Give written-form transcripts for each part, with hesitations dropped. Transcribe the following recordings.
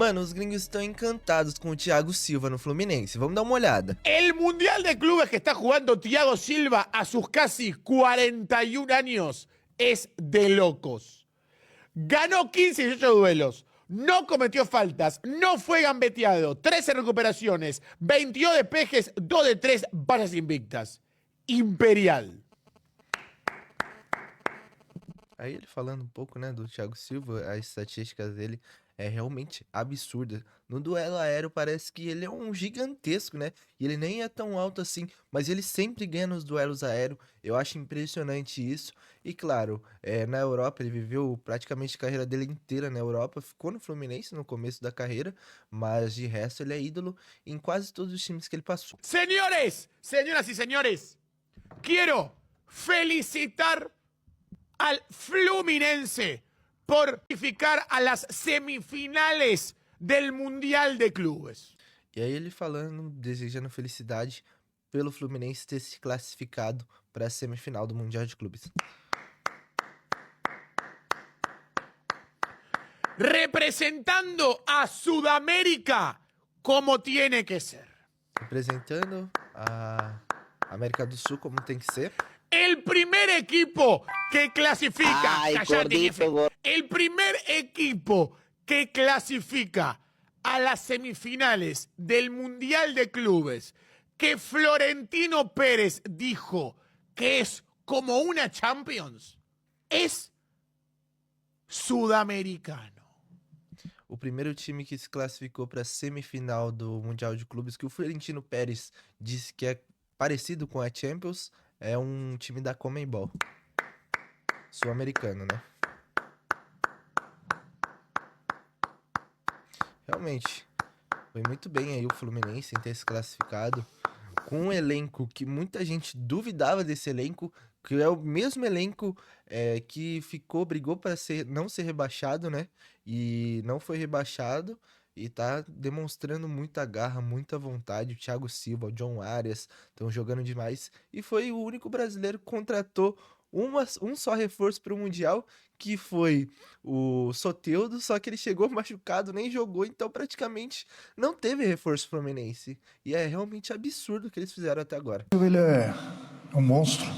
Mano, os gringos estão encantados com o Thiago Silva no Fluminense. Vamos dar uma olhada. El Mundial de Clubes que está jugando Thiago Silva a sus casi 41 años es de locos. Ganó 15 y 18 duelos, no cometió faltas, no fue gambeteado, 13 recuperaciones, 22 despejes, 2 de 3 bajas invictas. Imperial. Aí ele falando um pouco, né, do Thiago Silva, as estatísticas dele é realmente absurda. No duelo aéreo parece que ele é um gigantesco, né? E ele nem é tão alto assim, mas ele sempre ganha nos duelos aéreos. Eu acho impressionante isso. E claro, na Europa ele viveu praticamente a carreira dele inteira na Europa, ficou no Fluminense no começo da carreira, mas de resto ele é ídolo em quase todos os times que ele passou. Señores, señoras y señores, quiero felicitar al Fluminense por clasificar a las semifinales del Mundial de Clubes. E aí ele falando, desejando felicidade pelo Fluminense ter se classificado para a semifinal do Mundial de Clubes. Representando a Sudamérica como tiene que ser. Representando a América do Sul como tem que ser. El primer equipo que clasifica. Ay, Cállate, gordito, jefe. El primer equipo que clasifica a las semifinales del Mundial de Clubes, que Florentino Pérez dijo que es como una Champions, es sudamericano. O primeiro time que se classificou para a semifinal do Mundial de Clubes, que o Florentino Pérez disse que é parecido com a Champions, é um time da Conmebol. Sul-americano, né? Realmente, foi muito bem aí o Fluminense em ter se classificado com um elenco que muita gente duvidava desse elenco, que é o mesmo elenco que brigou para não ser rebaixado, né? E não foi rebaixado e tá demonstrando muita garra, muita vontade. O Thiago Silva, o John Arias estão jogando demais. E foi o único brasileiro que contratou um só reforço para o Mundial, que foi o Soteldo, só que ele chegou machucado, nem jogou, então praticamente não teve reforço fluminense. E é realmente absurdo o que eles fizeram até agora. Ele é um monstro,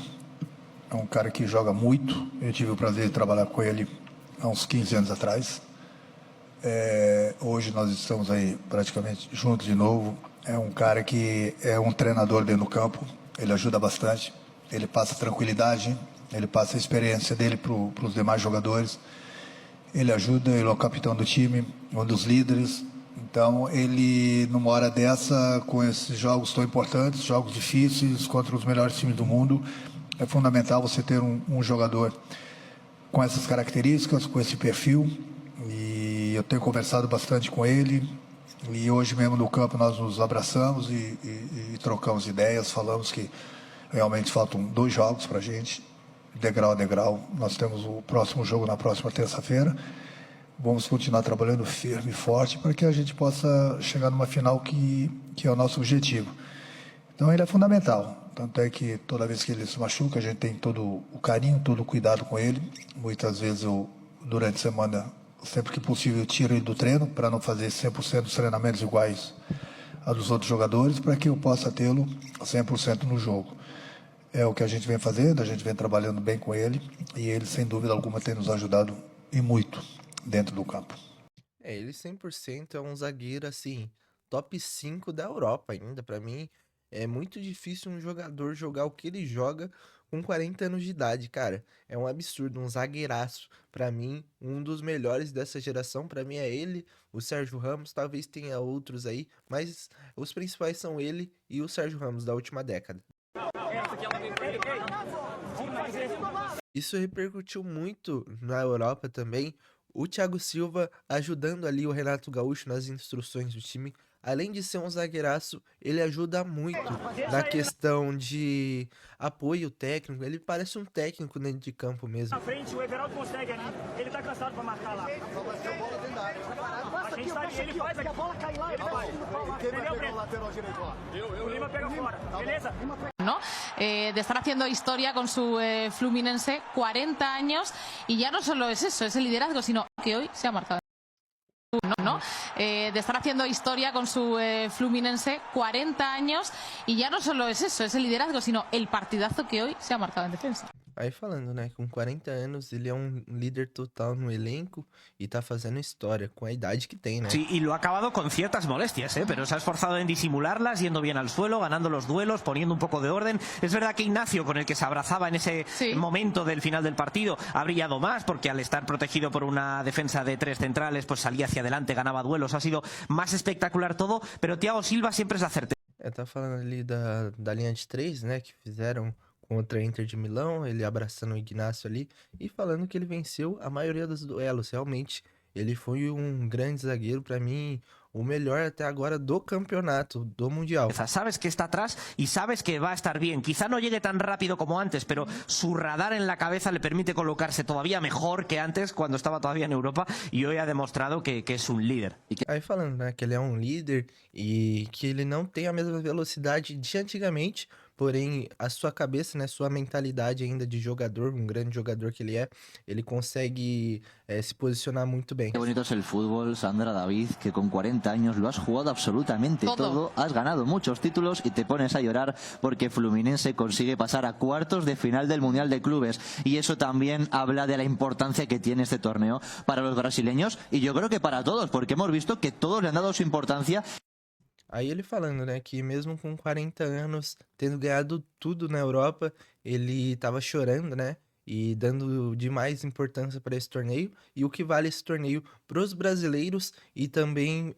é um cara que joga muito. Eu tive o prazer de trabalhar com ele há uns 15 anos atrás. Hoje nós estamos aí praticamente juntos de novo. É um cara que é um treinador dentro do campo, ele ajuda bastante, ele passa tranquilidade, ele passa a experiência dele para os demais jogadores, ele ajuda, ele é o capitão do time, um dos líderes. Então ele, numa hora dessa, com esses jogos tão importantes, jogos difíceis contra os melhores times do mundo, é fundamental você ter um jogador com essas características, com esse perfil. E eu tenho conversado bastante com ele, e hoje mesmo no campo nós nos abraçamos e trocamos ideias, falamos que realmente faltam 2 jogos para a gente, degrau a degrau. Nós temos o próximo jogo na próxima terça-feira, vamos continuar trabalhando firme e forte para que a gente possa chegar numa final que é o nosso objetivo. Então ele é fundamental, tanto é que toda vez que ele se machuca a gente tem todo o carinho, todo o cuidado com ele. Muitas vezes eu, durante a semana, sempre que possível, eu tiro ele do treino para não fazer 100% dos treinamentos iguais a dos outros jogadores, para que eu possa tê-lo 100% no jogo. É o que a gente vem fazendo, a gente vem trabalhando bem com ele, e ele, sem dúvida alguma, tem nos ajudado e muito dentro do campo. Ele 100% é um zagueiro, assim, top 5 da Europa ainda. Pra mim, é muito difícil um jogador jogar o que ele joga com 40 anos de idade, cara. É um absurdo, um zagueiraço. Pra mim, um dos melhores dessa geração, pra mim é ele, o Sérgio Ramos, talvez tenha outros aí, mas os principais são ele e o Sérgio Ramos da última década. Isso repercutiu muito na Europa também. O Thiago Silva ajudando ali o Renato Gaúcho nas instruções do time. Além de ser um zagueiraço, ele ajuda muito na questão de apoio técnico. Ele parece um técnico dentro de campo mesmo. Na frente, o Everaldo consegue ali. Ele tá cansado pra marcar lá. A gente sabe, ele faz aqui. A bola cai lá, ele vai. Entendeu, Breno? O Lima pega fora, beleza? ¿No? De estar haciendo historia con su Fluminense, 40 años, y ya no solo es eso, es el liderazgo, sino que hoy se ha marcado. ¿no? De estar haciendo historia con su Fluminense, 40 años, y ya no solo es eso, es el liderazgo, sino el partidazo que hoy se ha marcado en defensa. Aí falando, né, com 40 anos ele é um líder total no elenco e tá fazendo história com a idade que tem, né? Sí, y lo ha acabado con ciertas molestias, pero se ha esforzado en disimularlas, yendo bien al suelo, ganando los duelos, poniendo un poco de orden. Es verdad que Ignacio, con el que se abrazaba en ese momento del final del partido, ha brillado más, porque al estar protegido por una defensa de 3 centrales, pues salía hacia adelante, ganaba duelos, ha sido más espectacular todo, pero Thiago Silva siempre es acertero. Tá falando ali da linha de 3, né, que fizeram contra a Inter de Milão, ele abraçando o Ignacio ali e falando que ele venceu a maioria dos duelos. Realmente, ele foi um grande zagueiro, para mim, o melhor até agora do campeonato, do Mundial. Sabes que está atrás y sabes que va a estar bien. Quizá no llegue tan rápido como antes, pero su radar en la cabeza le permite colocarse todavía mejor que antes, cuando estaba todavía en Europa, y hoy ha demostrado que es un líder. Aí falando, né, que ele é um líder e que ele não tem a mesma velocidade de antigamente, porém a sua cabeça, né, sua mentalidade ainda de jogador, um grande jogador que ele consegue se posicionar muito bem. Qué bonito es el fútbol, Sandra, David, que con 40 años lo has jugado absolutamente todo, has ganado muchos títulos y te pones a llorar porque Fluminense consigue pasar a cuartos de final del Mundial de Clubes, y eso también habla de la importancia que tiene este torneo para los brasileños y yo creo que para todos, porque hemos visto que todos le han dado su importancia. Aí ele falando, né, que mesmo com 40 anos, tendo ganhado tudo na Europa, ele tava chorando, né, e dando demais importância para esse torneio, e o que vale esse torneio pros brasileiros e também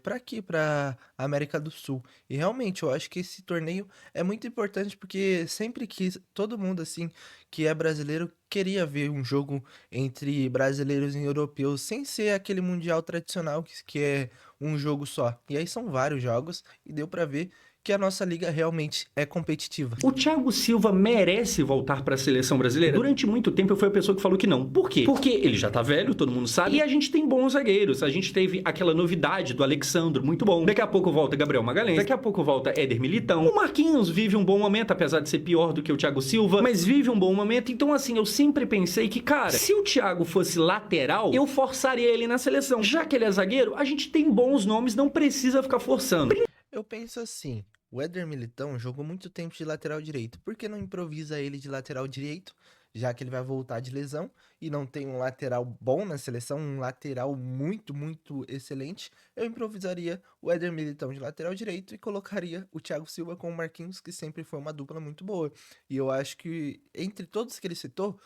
para aqui, para América do Sul. E realmente, eu acho que esse torneio é muito importante porque sempre que todo mundo, assim, que é brasileiro, queria ver um jogo entre brasileiros e europeus, sem ser aquele mundial tradicional que é um jogo só. E aí são vários jogos e deu pra ver que a nossa liga realmente é competitiva. O Thiago Silva merece voltar para a seleção brasileira? Durante muito tempo eu fui a pessoa que falou que não. Por quê? Porque ele já tá velho, todo mundo sabe, e a gente tem bons zagueiros. A gente teve aquela novidade do Alexandro, muito bom. Daqui a pouco volta Gabriel Magalhães, daqui a pouco volta Éder Militão. O Marquinhos vive um bom momento, apesar de ser pior do que o Thiago Silva, mas vive um bom momento. Então assim, eu sempre pensei que, cara, se o Thiago fosse lateral, eu forçaria ele na seleção. Já que ele é zagueiro, a gente tem bons nomes, não precisa ficar forçando. Eu penso assim, o Éder Militão jogou muito tempo de lateral direito. Por que não improvisa ele de lateral direito, já que ele vai voltar de lesão e não tem um lateral bom na seleção, um lateral muito, muito excelente? Eu improvisaria o Éder Militão de lateral direito e colocaria o Thiago Silva com o Marquinhos, que sempre foi uma dupla muito boa. E eu acho que, entre todos que ele citou,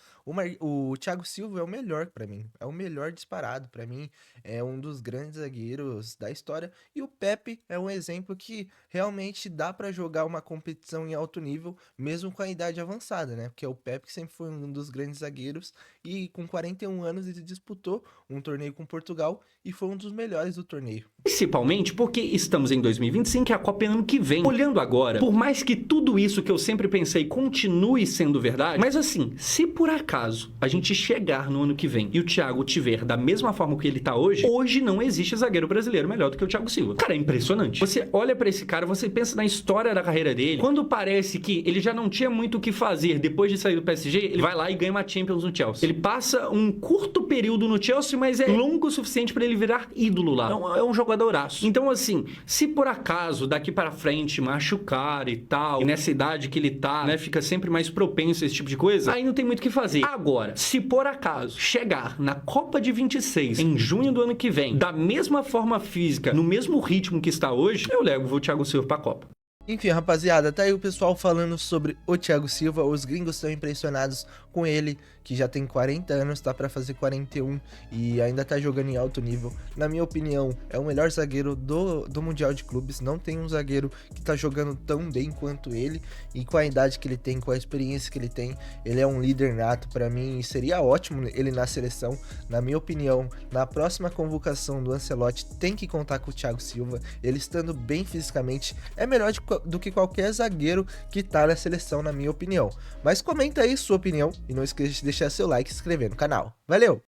o Thiago Silva é o melhor pra mim. É o melhor disparado pra mim. É um dos grandes zagueiros da história. E o Pepe é um exemplo que realmente dá pra jogar uma competição em alto nível, mesmo com a idade avançada, né? Porque é o Pepe que sempre foi um dos grandes zagueiros e com 41 anos ele disputou um torneio com Portugal e foi um dos melhores do torneio. Principalmente porque estamos em 2025 e a Copa é ano que vem. Olhando agora, por mais que tudo isso que eu sempre pensei continue sendo verdade, mas assim, se por acaso a gente chegar no ano que vem e o Thiago tiver da mesma forma que ele tá hoje não existe zagueiro brasileiro melhor do que o Thiago Silva. Cara, é impressionante. Você olha pra esse cara, você pensa na história da carreira dele, quando parece que ele já não tinha muito o que fazer depois de sair do PSG, ele vai lá e ganha uma Champions no Chelsea. Ele passa um curto período no Chelsea, mas é longo o suficiente pra ele virar ídolo lá. É um jogadoraço. Então assim, se por acaso daqui para frente machucar e tal, e nessa idade que ele tá, né, fica sempre mais propenso a esse tipo de coisa, aí não tem muito o que fazer. Agora, se por acaso chegar na Copa de 26, em junho do ano que vem, da mesma forma física, no mesmo ritmo que está hoje, eu levo o Thiago Silva pra Copa. Enfim, rapaziada, tá aí o pessoal falando sobre o Thiago Silva. Os gringos estão impressionados com ele, que já tem 40 anos, tá pra fazer 41 e ainda tá jogando em alto nível. Na minha opinião, é o melhor zagueiro do Mundial de Clubes. Não tem um zagueiro que tá jogando tão bem quanto ele, e com a idade que ele tem, com a experiência que ele tem, ele é um líder nato. Pra mim, seria ótimo ele na seleção. Na minha opinião, na próxima convocação do Ancelotti, tem que contar com o Thiago Silva. Ele estando bem fisicamente, é melhor do que qualquer zagueiro que tá na seleção, na minha opinião. Mas comenta aí sua opinião e não esqueça de deixar seu like e se inscrever no canal. Valeu!